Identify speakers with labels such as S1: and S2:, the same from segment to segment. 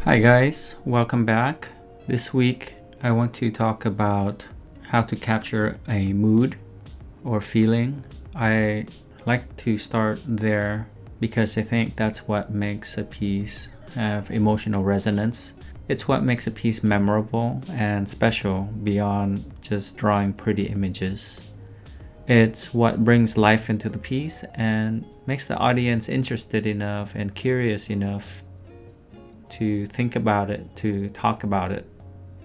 S1: Hi guys, welcome back. This week I want to talk about how to capture a mood or feeling. I like to start there because I think that's what makes a piece have emotional resonance. It's what makes a piece memorable and special beyond just drawing pretty images. It's what brings life into the piece and makes the audience interested enough and curious enough to think about it, to talk about it.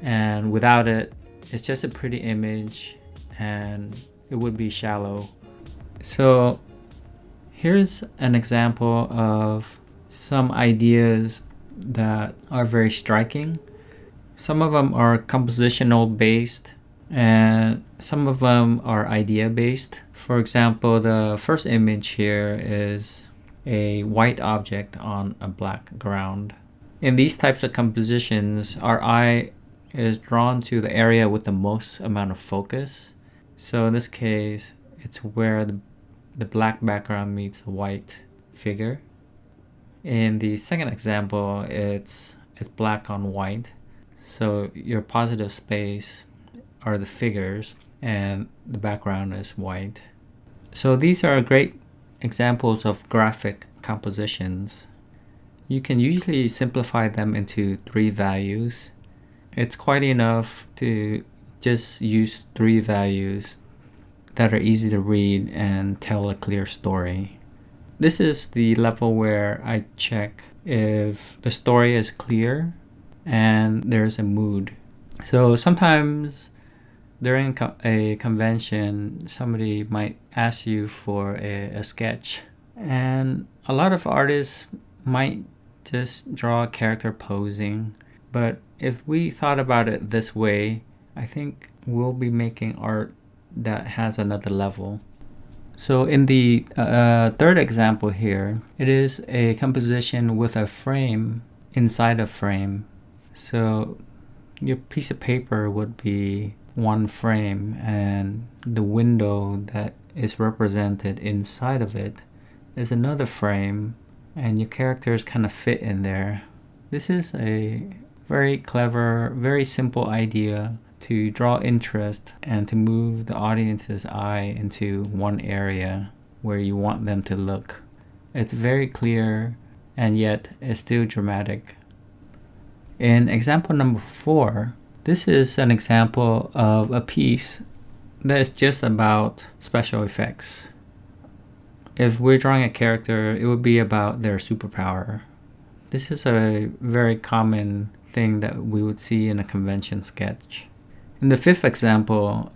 S1: And without it, it's just a pretty image and it would be shallow. So here's an example of some ideas that are very striking. Some of them are compositional based and some of them are idea based. For example, the first image here is a white object on a black ground. In these types of compositions, our eye is drawn to the area with the most amount of focus. So in this case, it's where the black background meets the white figure. In the second example, it's black on white. So your positive space are the figures and the background is white. So these are great examples of graphic compositions. You can usually simplify them into 3 values. It's quite enough to just use 3 values that are easy to read and tell a clear story. This is the level where I check if the story is clear and there's a mood. So sometimes during a convention, somebody might ask you for a sketch, and a lot of artists might just draw a character posing. But if we thought about it this way, I think we'll be making art that has another level. So in the third example here, it is a composition with a frame inside a frame. So your piece of paper would be one frame and the window that is represented inside of it is another frame, and your characters kind of fit in there. This is a very clever, very simple idea to draw interest and to move the audience's eye into one area where you want them to look. It's very clear and yet it's still dramatic. In example number 4, this is an example of a piece that is just about special effects. If we're drawing a character, it would be about their superpower. This is a very common thing that we would see in a convention sketch. In the 5th example,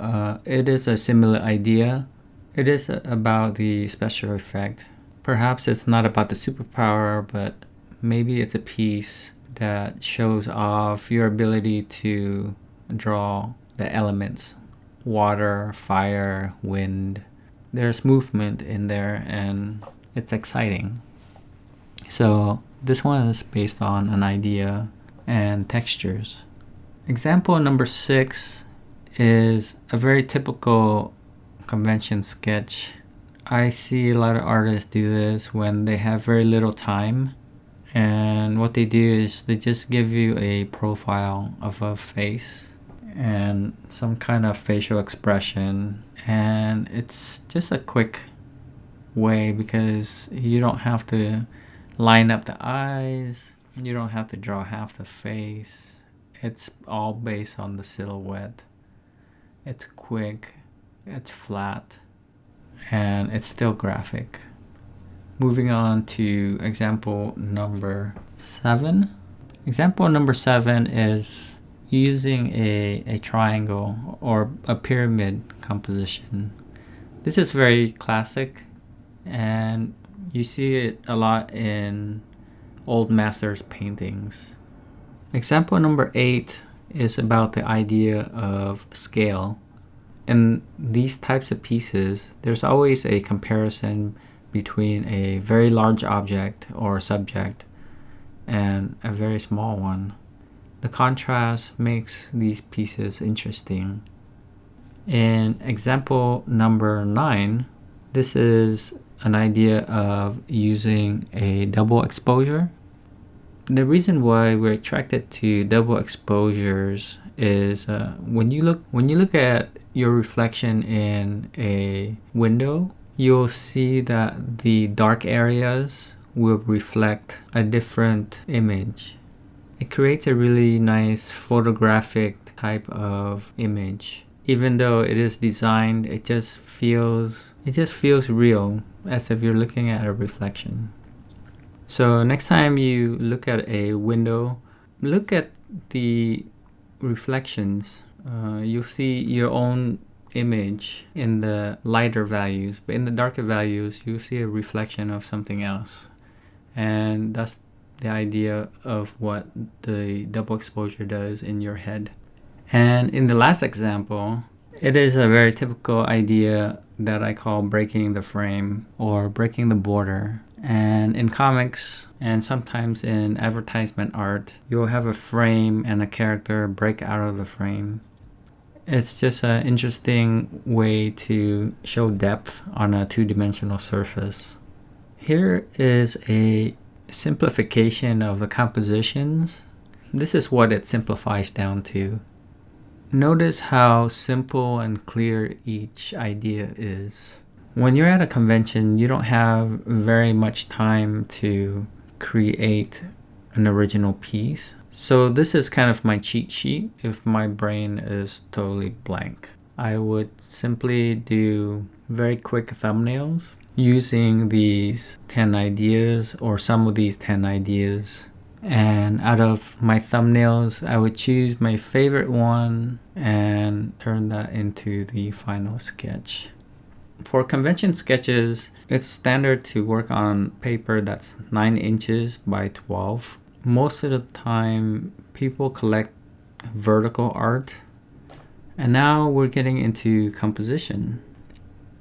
S1: it is a similar idea. It is about the special effect. Perhaps it's not about the superpower, but maybe it's a piece that shows off your ability to draw the elements: water, fire, wind. There's movement in there and it's exciting. So this one is based on an idea and textures. Example number 6 is a very typical convention sketch. I see a lot of artists do this when they have very little time, and what they do is they just give you a profile of a face and some kind of facial expression, and it's just a quick way because you don't have to line up the eyes, you don't have to draw half the face. It's all based on the silhouette. It's quick, it's flat, and it's still graphic. Moving on to example number 7. Example number 7 is using a triangle or a pyramid composition. This is very classic and you see it a lot in old masters paintings. Example number 8 is about the idea of scale. In these types of pieces, there's always a comparison between a very large object or subject and a very small one. The contrast makes these pieces interesting. In example number 9, this is an idea of using a double exposure. The reason why we're attracted to double exposures is when you look at your reflection in a window, you'll see that the dark areas will reflect a different image. It creates a really nice photographic type of image. Even though it is designed, it just feels real, as if you're looking at a reflection. So next time you look at a window, look at the reflections. You'll see your own image in the lighter values, but in the darker values, you'll see a reflection of something else. And that's the idea of what the double exposure does in your head. And in the last example, it is a very typical idea that I call breaking the frame or breaking the border. And in comics and sometimes in advertisement art, you'll have a frame and a character break out of the frame. It's just an interesting way to show depth on a two-dimensional surface. Here is a simplification of the compositions. This is what it simplifies down to. Notice how simple and clear each idea is. When you're at a convention, you don't have very much time to create an original piece. So this is kind of my cheat sheet if my brain is totally blank. I would simply do very quick thumbnails using these 10 ideas or some of these 10 ideas. And out of my thumbnails, I would choose my favorite one and turn that into the final sketch. For convention sketches, it's standard to work on paper that's 9 inches by 12. Most of the time, people collect vertical art. And now we're getting into composition.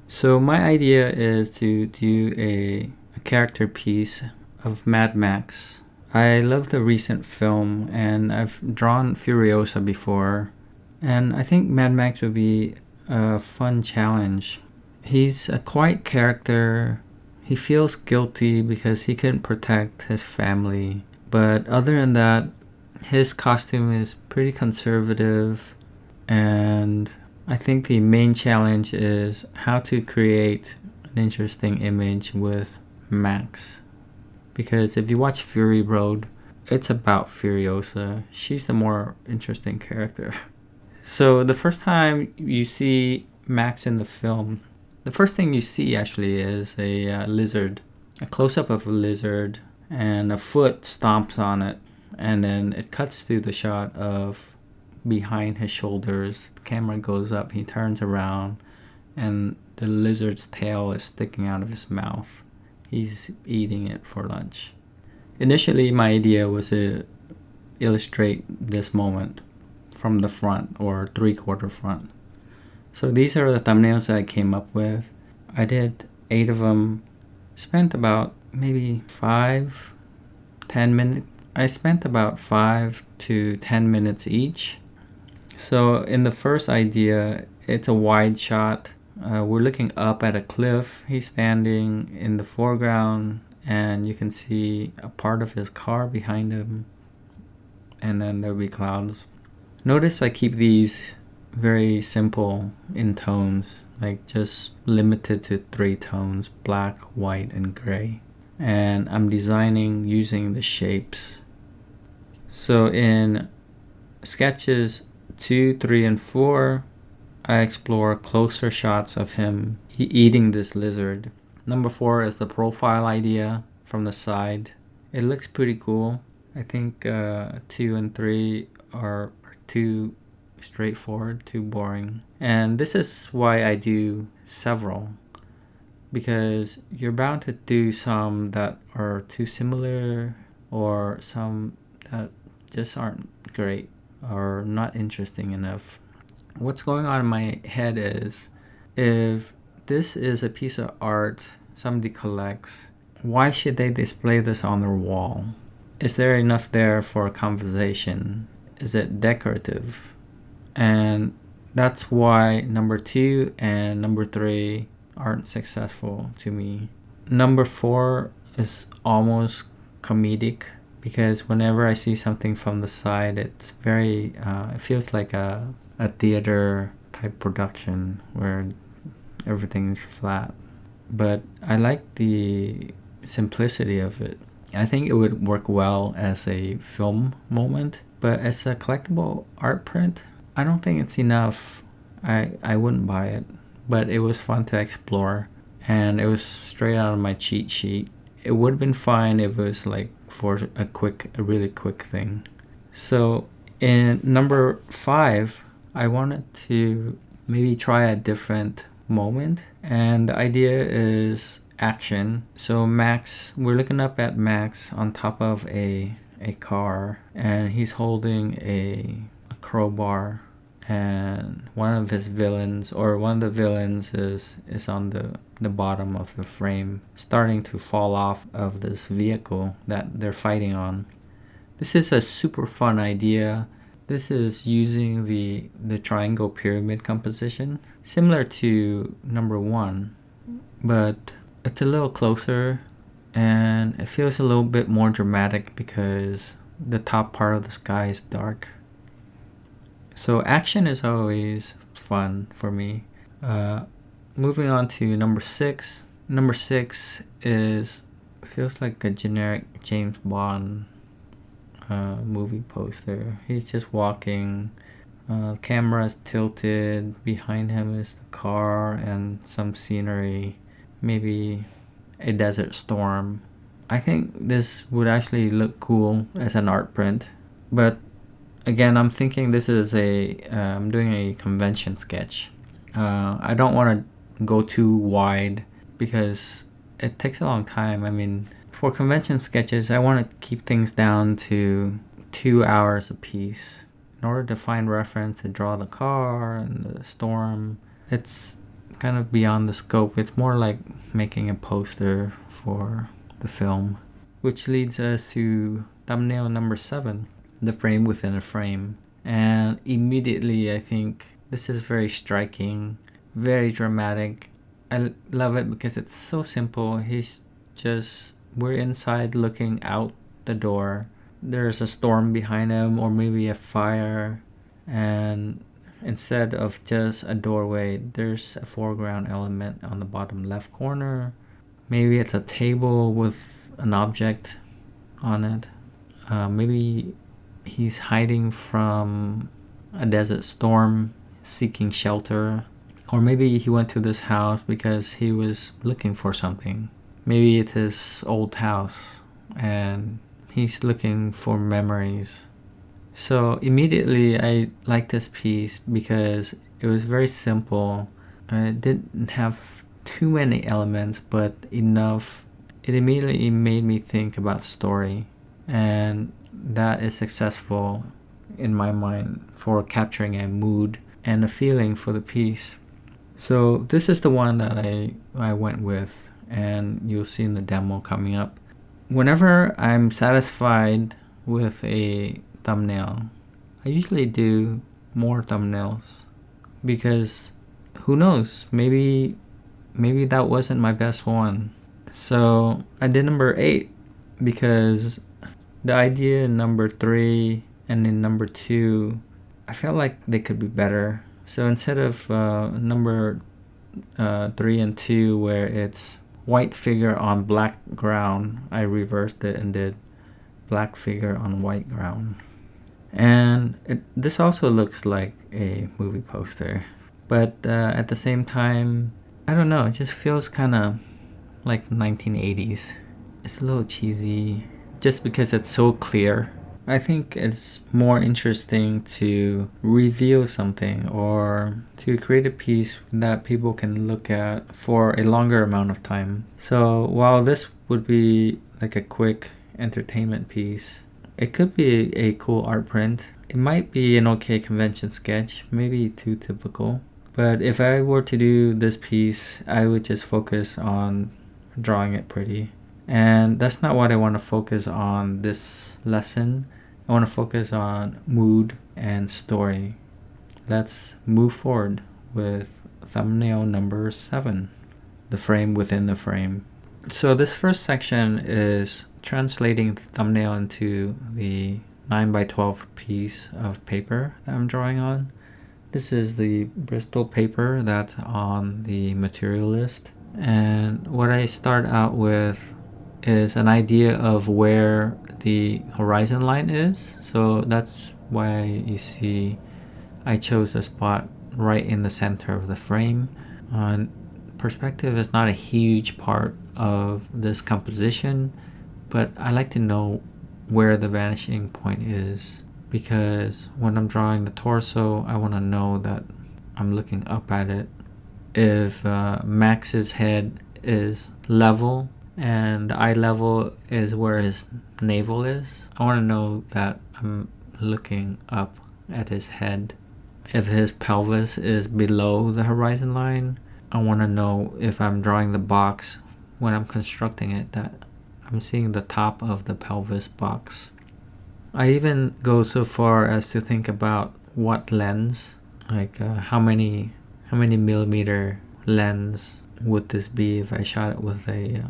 S1: So my idea is to do a character piece of Mad Max. I love the recent film, and I've drawn Furiosa before, and I think Mad Max would be a fun challenge. He's a quiet character. He feels guilty because he couldn't protect his family, but other than that, his costume is pretty conservative, and I think the main challenge is how to create an interesting image with Max. Because if you watch Fury Road, it's about Furiosa. She's the more interesting character. So the first time you see Max in the film, the first thing you see actually is a lizard. A close-up of a lizard, and a foot stomps on it. And then it cuts to the shot of behind his shoulders. The camera goes up, he turns around, and the lizard's tail is sticking out of his mouth. He's eating it for lunch. Initially, my idea was to illustrate this moment from the front or 3/4 front. So these are the thumbnails that I came up with. I did 8 of them. Spent about maybe 5-10 minutes. I spent about 5 to 10 minutes each. So in the first idea, it's a wide shot. We're looking up at a cliff. He's standing in the foreground, and you can see a part of his car behind him, and then there'll be clouds. Notice I keep these very simple in tones, like just limited to 3 tones, black, white, and gray. And I'm designing using the shapes. So in sketches 2, 3, and 4, I explore closer shots of him eating this lizard. Number 4 is the profile idea from the side. It looks pretty cool. I think 2 and 3 are too straightforward, too boring. And this is why I do several, because you're bound to do some that are too similar or some that just aren't great or not interesting enough. What's going on in my head is, if this is a piece of art somebody collects, why should they display this on their wall? Is there enough there for a conversation? Is it decorative? And that's why number 2 and number 3 aren't successful to me. Number 4 is almost comedic because whenever I see something from the side, it's very, it feels like a theater type production where everything's flat. But I like the simplicity of it. I think it would work well as a film moment, but as a collectible art print, I don't think it's enough. I wouldn't buy it, but it was fun to explore, and it was straight out of my cheat sheet. It would have been fine if it was like for a really quick thing. So in number 5, I wanted to maybe try a different moment, and the idea is action. So Max, we're looking up at Max on top of a car, and he's holding a crowbar, and one of the villains is on the bottom of the frame, starting to fall off of this vehicle that they're fighting on. This is a super fun idea. This is using the triangle pyramid composition, similar to number 1, but it's a little closer, and it feels a little bit more dramatic because the top part of the sky is dark. So action is always fun for me. Moving on to number 6. Number 6 feels like a generic James Bond movie poster. He's just walking. Camera's tilted. Behind him is the car and some scenery. Maybe a desert storm. I think this would actually look cool as an art print, but again, I'm thinking this is I'm doing a convention sketch. I don't want to go too wide because it takes a long time. I mean, for convention sketches, I want to keep things down to 2 hours a piece. In order to find reference to draw the car and the storm, it's kind of beyond the scope. It's more like making a poster for the film. Which leads us to thumbnail number 7. The frame within a frame. And immediately I think this is very striking, very dramatic. I love it because it's so simple. We're inside looking out the door. There's a storm behind him, or maybe a fire, and instead of just a doorway, there's a foreground element on the bottom left corner. Maybe it's a table with an object on it. Maybe he's hiding from a desert storm, seeking shelter. Or maybe he went to this house because he was looking for something. Maybe it's his old house and he's looking for memories. So immediately I liked this piece because it was very simple. It didn't have too many elements, but enough. It immediately made me think about story, and that is successful in my mind for capturing a mood and a feeling for the piece. So this is the one that I went with, and you'll see in the demo coming up. Whenever I'm satisfied with a thumbnail, I usually do more thumbnails because who knows, maybe that wasn't my best one. So I did number 8 because the idea in number 3 and in number 2, I felt like they could be better. So instead of number 3 and 2, where it's white figure on black ground, I reversed it and did black figure on white ground. And this also looks like a movie poster, but at the same time, I don't know, it just feels kind of like 1980s. It's a little cheesy just because it's so clear. I think it's more interesting to reveal something or to create a piece that people can look at for a longer amount of time. So while this would be like a quick entertainment piece, it could be a cool art print. It might be an okay convention sketch, maybe too typical. But if I were to do this piece, I would just focus on drawing it pretty. And that's not what I want to focus on this lesson. I want to focus on mood and story. Let's move forward with thumbnail number 7, the frame within the frame. So this first section is translating the thumbnail into the 9 by 12 piece of paper that I'm drawing on. This is the Bristol paper that's on the material list. And what I start out with is an idea of where the horizon line is. So that's why you see I chose a spot right in the center of the frame. Perspective is not a huge part of this composition, but I like to know where the vanishing point is, because when I'm drawing the torso, I want to know that I'm looking up at it. If Max's head is level and the eye level is where his navel is, I want to know that I'm looking up at his head. If his pelvis is below the horizon line, I want to know, if I'm drawing the box when I'm constructing it, that I'm seeing the top of the pelvis box. I even go so far as to think about what lens, like how many millimeter lens would this be if I shot it with a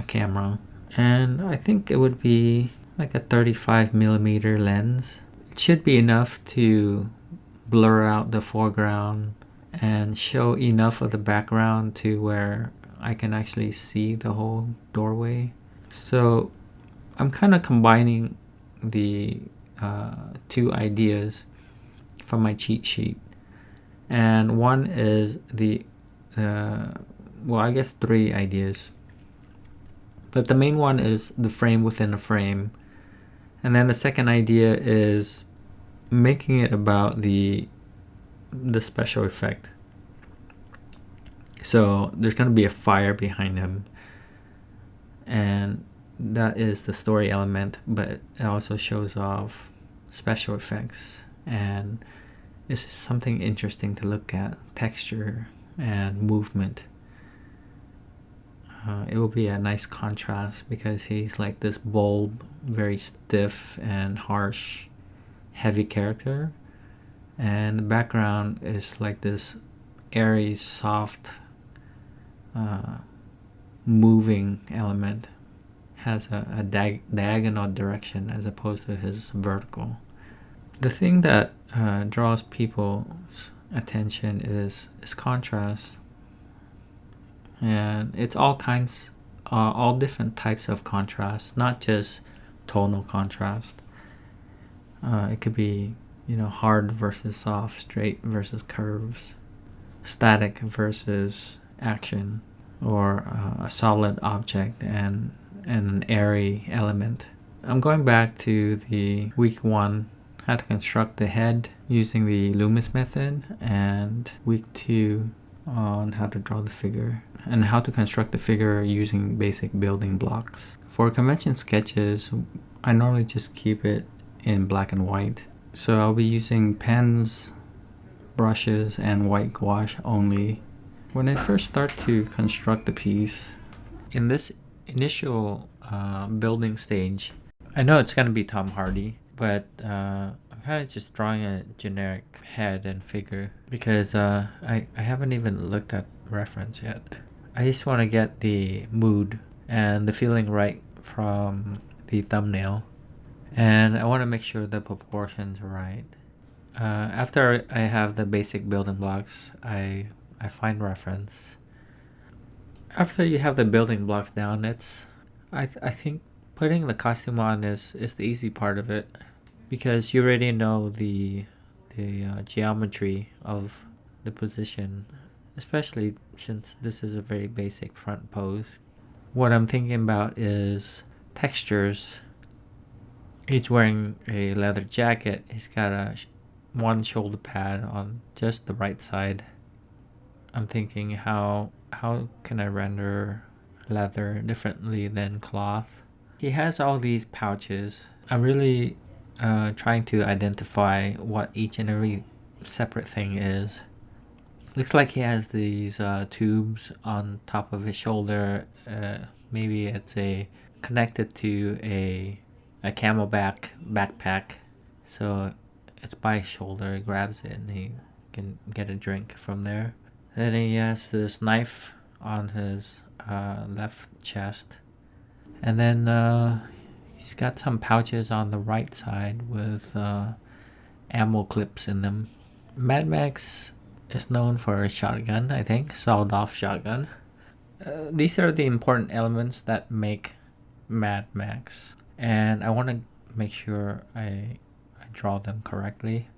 S1: camera. And I think it would be like a 35 millimeter lens. It should be enough to blur out the foreground and show enough of the background to where I can actually see the whole doorway. So I'm kind of combining the two ideas from my cheat sheet. And one is the, well, I guess 3 ideas. But the main one is the frame within a frame. And then the second idea is making it about the special effect. So there's going to be a fire behind him, and that is the story element, but it also shows off special effects, and it's something interesting to look at, texture and movement. It will be a nice contrast because he's like this bold, very stiff and harsh, heavy character, and the background is like this airy, soft, moving element. Has a diagonal direction as opposed to his vertical. The thing that draws people's attention is contrast, and it's all kinds, all different types of contrast, not just tonal contrast. It could be, hard versus soft, straight versus curves, static versus action, or a solid object and an airy element. I'm going back to the week 1, how to construct the head using the Loomis method, and week 2 on how to draw the figure and how to construct the figure using basic building blocks. For convention sketches, I normally just keep it in black and white. So I'll be using pens, brushes, and white gouache only. When I first start to construct the piece, in this initial building stage, I know it's going to be Tom Hardy, but I'm kind of just drawing a generic head and figure because I haven't even looked at reference yet. I just want to get the mood and the feeling right from the thumbnail, and I want to make sure the proportions are right. After I have the basic building blocks, I find reference. After you have the building blocks down, I think putting the costume on is the easy part of it, because you already know the geometry of the position, especially since this is a very basic front pose. What I'm thinking about is textures. He's wearing a leather jacket. He's got one shoulder pad on just the right side. I'm thinking, how can I render leather differently than cloth? He has all these pouches. I'm really trying to identify what each and every separate thing is. Looks like he has these tubes on top of his shoulder. Maybe it's connected to a camelback backpack. So it's by his shoulder. He grabs it and he can get a drink from there. Then he has this knife on his left chest. And then he's got some pouches on the right side with ammo clips in them. Mad Max is known for a shotgun, I think, sawed-off shotgun. These are the important elements that make Mad Max, and I want to make sure I draw them correctly.